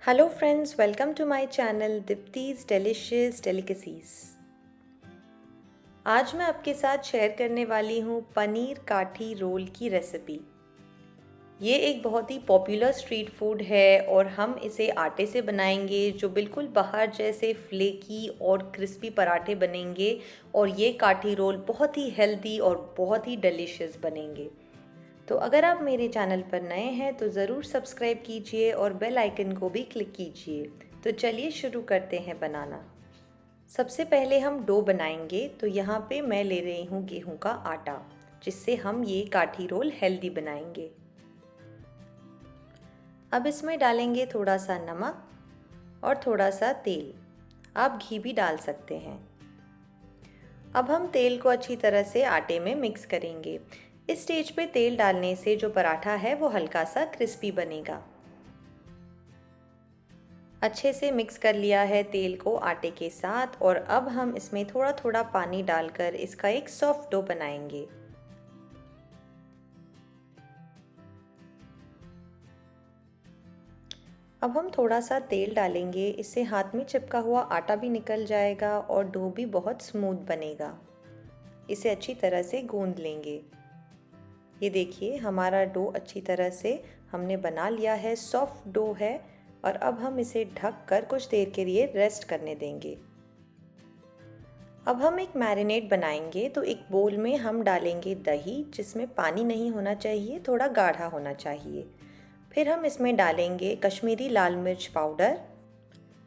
Hello friends, welcome to my channel Deepti's delicious delicacies. आज मैं आपके साथ शेयर करने वाली हूँ पनीर काठी रोल की रेसिपी। ये एक बहुत ही पॉपुलर स्ट्रीट फूड है और हम इसे आटे से बनाएंगे जो बिल्कुल बाहर जैसे फ्लेकी और क्रिस्पी पराठे बनेंगे। और ये काठी रोल बहुत ही हेल्दी और बहुत ही डिलीशियस बनेंगे। तो अगर आप मेरे चैनल पर नए हैं तो ज़रूर सब्सक्राइब कीजिए और बेल आइकन को भी क्लिक कीजिए। तो चलिए शुरू करते हैं बनाना। सबसे पहले हम डो बनाएंगे। तो यहाँ पे मैं ले रही हूँ गेहूँ का आटा, जिससे हम ये काठी रोल हेल्दी बनाएंगे। अब इसमें डालेंगे थोड़ा सा नमक और थोड़ा सा तेल। आप घी भी डाल सकते हैं। अब हम तेल को अच्छी तरह से आटे में मिक्स करेंगे। इस स्टेज पे तेल डालने से जो पराठा है वो हल्का सा क्रिस्पी बनेगा। अच्छे से मिक्स कर लिया है तेल को आटे के साथ और अब हम इसमें थोड़ा थोड़ा पानी डालकर इसका एक सॉफ्ट डो बनाएंगे। अब हम थोड़ा सा तेल डालेंगे, इससे हाथ में चिपका हुआ आटा भी निकल जाएगा और डो भी बहुत स्मूथ बनेगा। इसे अच्छी तरह से गूंद लेंगे। ये देखिए हमारा डो अच्छी तरह से हमने बना लिया है, सॉफ्ट डो है। और अब हम इसे ढक कर कुछ देर के लिए रेस्ट करने देंगे। अब हम एक मैरिनेट बनाएंगे। तो एक बोल में हम डालेंगे दही, जिसमें पानी नहीं होना चाहिए, थोड़ा गाढ़ा होना चाहिए। फिर हम इसमें डालेंगे कश्मीरी लाल मिर्च पाउडर,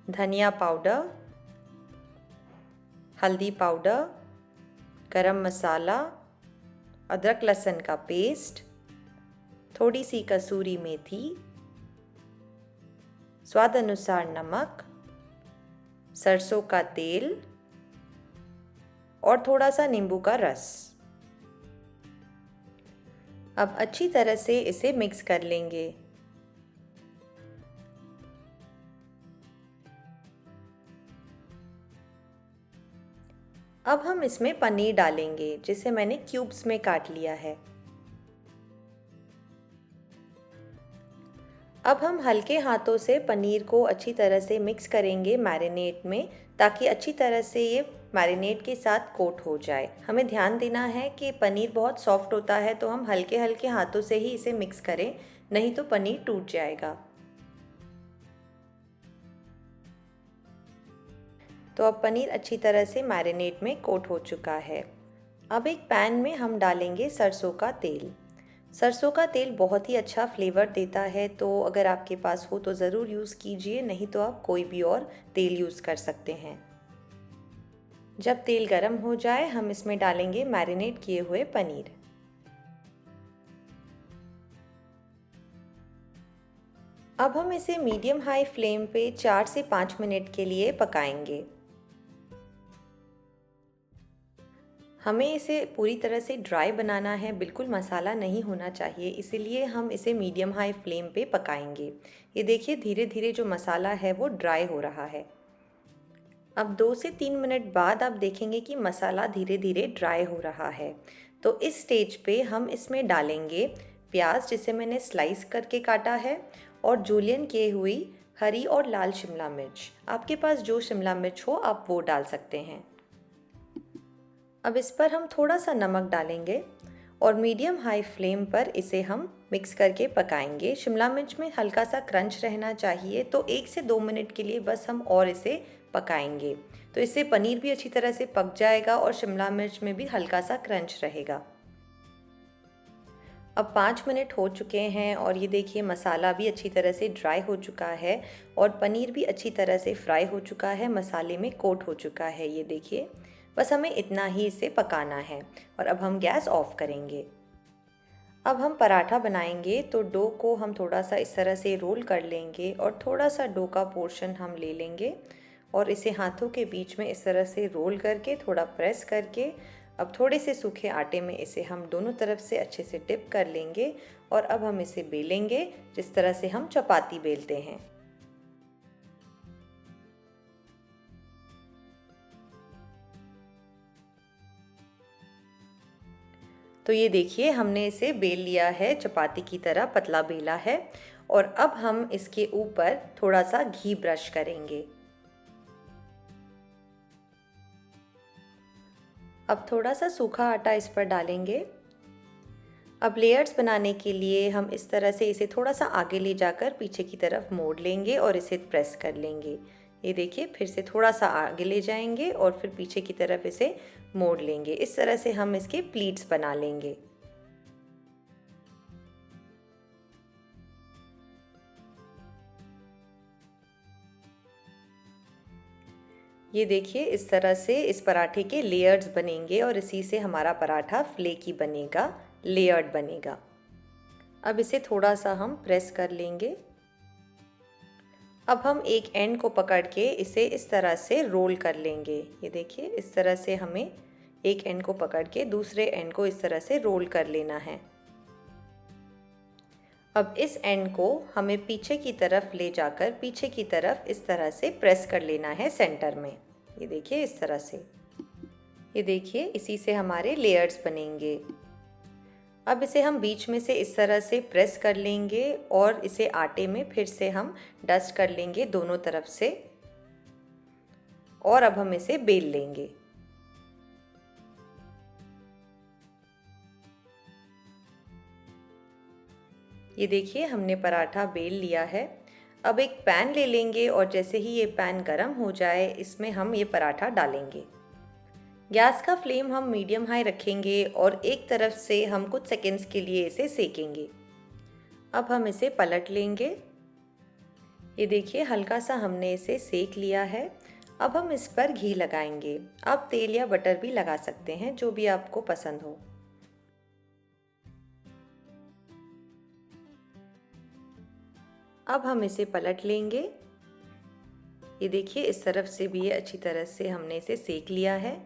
धनिया पाउडर, हल्दी पाउडर, गरम मसाला, अदरक लहसुन का पेस्ट, थोड़ी सी कसूरी मेथी, स्वाद अनुसार नमक, सरसों का तेल और थोड़ा सा नींबू का रस। अब अच्छी तरह से इसे मिक्स कर लेंगे। अब हम इसमें पनीर डालेंगे, जिसे मैंने क्यूब्स में काट लिया है। अब हम हल्के हाथों से पनीर को अच्छी तरह से मिक्स करेंगे मैरिनेट में, ताकि अच्छी तरह से ये मैरिनेट के साथ कोट हो जाए। हमें ध्यान देना है कि पनीर बहुत सॉफ्ट होता है, तो हम हल्के हल्के हाथों से ही इसे मिक्स करें, नहीं तो पनीर टूट जाएगा। तो अब पनीर अच्छी तरह से मैरिनेट में कोट हो चुका है। अब एक पैन में हम डालेंगे सरसों का तेल। सरसों का तेल बहुत ही अच्छा फ्लेवर देता है, तो अगर आपके पास हो तो ज़रूर यूज़ कीजिए, नहीं तो आप कोई भी और तेल यूज़ कर सकते हैं। जब तेल गर्म हो जाए हम इसमें डालेंगे मैरिनेट किए हुए पनीर। अब हम इसे मीडियम हाई फ्लेम पे 4 से 5 मिनट के लिए पकाएंगे। हमें इसे पूरी तरह से ड्राई बनाना है, बिल्कुल मसाला नहीं होना चाहिए, इसीलिए हम इसे मीडियम हाई फ्लेम पे पकाएंगे। ये देखिए धीरे धीरे जो मसाला है वो ड्राई हो रहा है। अब 2 से 3 मिनट बाद आप देखेंगे कि मसाला धीरे धीरे ड्राई हो रहा है। तो इस स्टेज पे हम इसमें डालेंगे प्याज, जिसे मैंने स्लाइस करके काटा है, और जूलियन की हुई हरी और लाल शिमला मिर्च। आपके पास जो शिमला मिर्च हो आप वो डाल सकते हैं। अब इस पर हम थोड़ा सा नमक डालेंगे और मीडियम हाई फ्लेम पर इसे हम मिक्स करके पकाएंगे। शिमला मिर्च में हल्का सा क्रंच रहना चाहिए, तो 1 से 2 मिनट के लिए बस हम और इसे पकाएंगे। तो इससे पनीर भी अच्छी तरह से पक जाएगा और शिमला मिर्च में भी हल्का सा क्रंच रहेगा। अब 5 मिनट हो चुके हैं और ये देखिए मसाला भी अच्छी तरह से ड्राई हो चुका है और पनीर भी अच्छी तरह से फ्राई हो चुका है, मसाले में कोट हो चुका है। ये देखिए बस हमें इतना ही इसे पकाना है और अब हम गैस ऑफ करेंगे। अब हम पराठा बनाएंगे। तो डो को हम थोड़ा सा इस तरह से रोल कर लेंगे और थोड़ा सा डो का पोर्शन हम ले लेंगे और इसे हाथों के बीच में इस तरह से रोल करके थोड़ा प्रेस करके अब थोड़े से सूखे आटे में इसे हम दोनों तरफ से अच्छे से डिप कर लेंगे और अब हम इसे बेलेंगे जिस तरह से हम चपाती बेलते हैं। तो ये देखिए हमने इसे बेल लिया है, चपाती की तरह पतला बेला है। और अब हम इसके ऊपर थोड़ा सा घी ब्रश करेंगे। अब थोड़ा सा सूखा आटा इस पर डालेंगे। अब लेयर्स बनाने के लिए हम इस तरह से इसे थोड़ा सा आगे ले जाकर पीछे की तरफ मोड़ लेंगे और इसे प्रेस कर लेंगे। ये देखिए, फिर से थोड़ा सा आगे ले जाएंगे और फिर पीछे की तरफ इसे मोड़ लेंगे। इस तरह से हम इसके प्लीट्स बना लेंगे। ये देखिए, इस तरह से इस पराठे के लेयर्स बनेंगे और इसी से हमारा पराठा फ्लेकी बनेगा, लेयर्ड बनेगा। अब इसे थोड़ा सा हम प्रेस कर लेंगे। अब हम एक एंड को पकड़ के इसे इस तरह से रोल कर लेंगे। ये देखिए, इस तरह से हमें एक एंड को पकड़ के दूसरे एंड को इस तरह से रोल कर लेना है। अब इस एंड को हमें पीछे की तरफ ले जाकर पीछे की तरफ इस तरह से प्रेस कर लेना है सेंटर में। ये देखिए, इस तरह से। ये देखिए, इसी से हमारे लेयर्स बनेंगे। अब इसे हम बीच में से इस तरह से प्रेस कर लेंगे और इसे आटे में फिर से हम डस्ट कर लेंगे दोनों तरफ से, और अब हम इसे बेल लेंगे। ये देखिए, हमने पराठा बेल लिया है। अब एक पैन ले लेंगे और जैसे ही ये पैन गरम हो जाए, इसमें हम ये पराठा डालेंगे। गैस का फ्लेम हम मीडियम हाई रखेंगे और एक तरफ से हम कुछ सेकंड्स के लिए इसे सेकेंगे। अब हम इसे पलट लेंगे। ये देखिए, हल्का सा हमने इसे सेक लिया है। अब हम इस पर घी लगाएंगे। आप तेल या बटर भी लगा सकते हैं, जो भी आपको पसंद हो। अब हम इसे पलट लेंगे। ये देखिए, इस तरफ से भी ये अच्छी तरह से हमने इसे सेक लिया है।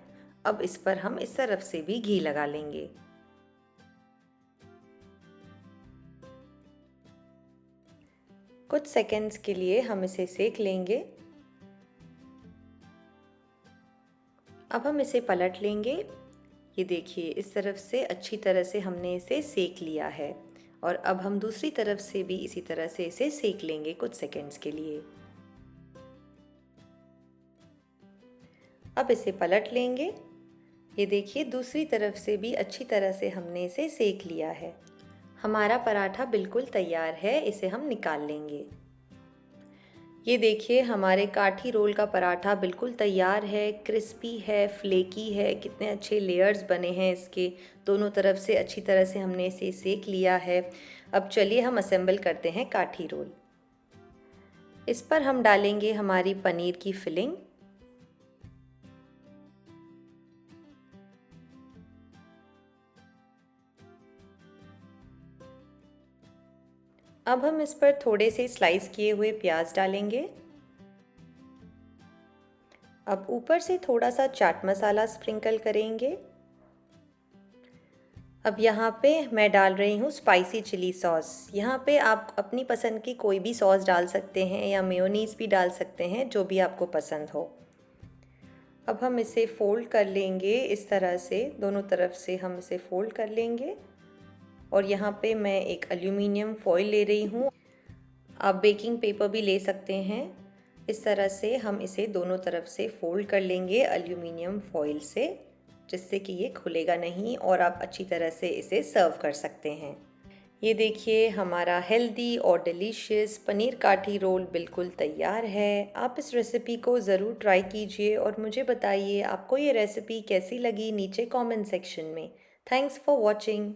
अब इस पर हम इस तरफ से भी घी लगा लेंगे। कुछ सेकंड्स के लिए हम इसे सेक लेंगे। अब हम इसे पलट लेंगे। ये देखिए, इस तरफ से अच्छी तरह से हमने इसे सेक लिया है और अब हम दूसरी तरफ से भी इसी तरह से इसे सेक लेंगे कुछ सेकंड्स के लिए। अब इसे पलट लेंगे। ये देखिए, दूसरी तरफ से भी अच्छी तरह से हमने इसे सेक लिया है। हमारा पराठा बिल्कुल तैयार है, इसे हम निकाल लेंगे। ये देखिए, हमारे काठी रोल का पराठा बिल्कुल तैयार है, क्रिस्पी है, फ्लेकी है, कितने अच्छे लेयर्स बने हैं इसके। दोनों तरफ से अच्छी तरह से हमने इसे सेक लिया है। अब चलिए हम असेंबल करते हैं काठी रोल। इस पर हम डालेंगे हमारी पनीर की फिलिंग। अब हम इस पर थोड़े से स्लाइस किए हुए प्याज डालेंगे। अब ऊपर से थोड़ा सा चाट मसाला स्प्रिंकल करेंगे। अब यहाँ पे मैं डाल रही हूँ स्पाइसी चिली सॉस। यहाँ पे आप अपनी पसंद की कोई भी सॉस डाल सकते हैं या मेयोनीज़ भी डाल सकते हैं, जो भी आपको पसंद हो। अब हम इसे फ़ोल्ड कर लेंगे इस तरह से, दोनों तरफ से हम इसे फ़ोल्ड कर लेंगे। और यहाँ पे मैं एक एल्यूमिनियम फॉइल ले रही हूँ। आप बेकिंग पेपर भी ले सकते हैं। इस तरह से हम इसे दोनों तरफ से फ़ोल्ड कर लेंगे एल्यूमिनियम फॉइल से, जिससे कि ये खुलेगा नहीं और आप अच्छी तरह से इसे सर्व कर सकते हैं। ये देखिए, हमारा हेल्दी और डिलीशियस पनीर काठी रोल बिल्कुल तैयार है। आप इस रेसिपी को ज़रूर ट्राई कीजिए और मुझे बताइए आपको ये रेसिपी कैसी लगी नीचे कमेंट सेक्शन में। Thanks for watching.